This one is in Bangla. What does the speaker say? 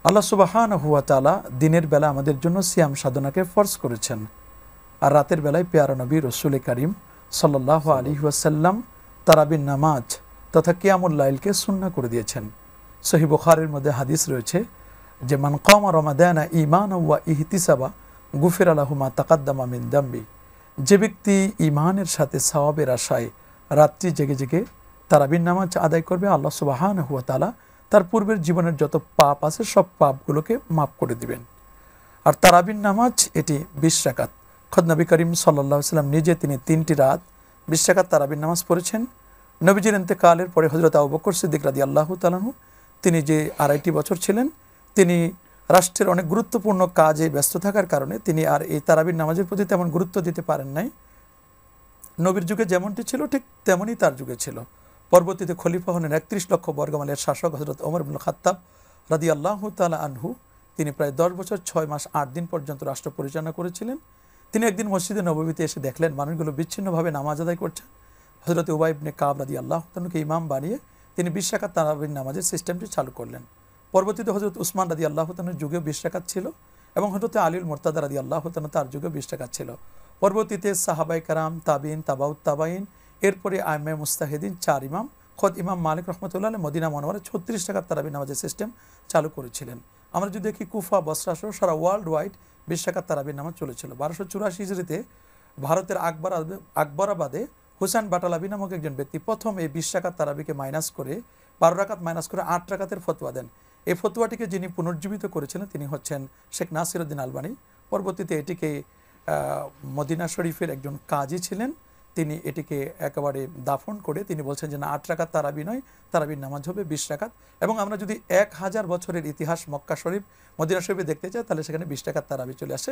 আল্লাহ সুবহানাহু ওয়া তাআলা দিনের বেলা আমাদের জন্য সিয়াম সাধনাকে ফরজ করেছেন, আর রাতের বেলায় পেয়ারা নবী রসুল করিম সাল্লাল্লাহু আলাইহি ওয়াসাল্লাম তারাবির নামাজ তথা কিয়ামুল লাইলকে সুন্নাহ করে দিয়েছেন। সহিহ বুখারীর মধ্যে হাদিস রয়েছে যে মান কামা রমাদানা ঈমানান ওয়া ইহতিসাবা গুফিরা লাহু মা তাকাদ্দামা মিন দামবি। যে ব্যক্তি ঈমানের সাথে সওয়াবের আশায় রাত্রি জেগে জেগে তারাবির নামাজ আদায় করবে, আল্লাহ সুবহানাহু ওয়া তাআলা তার পূর্বের জীবনের যত পাপ আছে সব পাপগুলোকে মাফ করে দিবেন। আর তারাবির নামাজ এটি 20 রাকাত। খোদ নবী করিম সাল্লাল্লাহু আলাইহি ওয়াসাল্লাম নিজে তিনি 3টি রাত 20 রাকাত তারাবির নামাজ পড়েছেন। নবীজির ইন্তেকালের পরে হযরত আবু বকর সিদ্দিক রাদিয়াল্লাহু তাআলা আনহু তিনি যে 2.5 বছর ছিলেন, তিনি রাষ্ট্রের অনেক গুরুত্বপূর্ণ কাজে ব্যস্ত থাকার কারণে তিনি আর এই তারাবির নামাজের প্রতি তেমন গুরুত্ব দিতে পারেন নাই। নবীর যুগে যেমনটি ছিল ঠিক তেমনই তার যুগে ছিল। পরবর্তীতে খলিফা হলেন 31 লক্ষ বর্গমাইলের শাসক হযরত ওমর ইবনুল খাত্তাব রাদিয়াল্লাহু তাআলা আনহু। তিনি প্রায় 10 বছর 6 মাস 8 দিন পর্যন্ত রাষ্ট্র পরিচালনা করেছিলেন। তিনি একদিন মসজিদে নববীতে এসে দেখলেন মানুষগুলো বিচ্ছিন্নভাবে নামাজ আদায় করছে। হযরত উবাই ইবনে কাব রাদিয়াল্লাহু তাআলাকে ইমাম বানিয়ে তিনি 20 রাকাত তারাবির নামাজের সিস্টেমটি চালু করলেন। পরবর্তীতে হযরত উসমান রাদিয়াল্লাহু তাআলার যুগেও 20 রাকাত ছিল এবং হযরত আলীল মুরতাদা রাদিয়াল্লাহু তাআলা তার যুগেও 20 রাকাত ছিল। পরবর্তীতে সাহাবায়ে কেরাম, তাবিঈন, তাবাউত তাবাঈন, এরপরে আইম্মায়ে মুজতাহিদিন 4 ইমাম, খোদ ইমাম মালিক রাহমাতুল্লাহ আলাইহি মদিনা মুনাওয়ারায় 36 রাকাত তারাবির নামাজের সিস্টেম চালু করেছিলেন। আমরা যদি দেখি কুফা, বসরা সহ সারা ওয়ার্ল্ড ওয়াইড 20 রাকাত তারাবির নামাজ চলেছিল। 1284 হিজরিতে ভারতের আকবরাবাদে হুসাইন বাটালাবি নামক একজন ব্যক্তি প্রথম এই 20 রাকাত তারাবিকে মাইনাস করে 12 রাকাত মাইনাস করে 8 রাকাতের ফতোয়া দেন। এই ফতোয়াটিকে যিনি পুনর্জীবিত করেছিলেন তিনি হচ্ছেন শেখ নাসিরউদ্দিন আলবানী। পরবর্তীতে এটিকে মদিনা শরীফের একজন কাজী ছিলেন, তিনি এটিকে একেবারে দাফন করে তিনি বলছেন যে না, 8 রাকাত তারাবি নয়, তারাবির নামাজ হবে 20 রাকাত। এবং আমরা যদি 1000 বছরের ইতিহাস মক্কা শরীফ, মদিনা শরীফে দেখতে চাই তাহলে সেখানে 20 রাকাত তারাবি চলে আসে।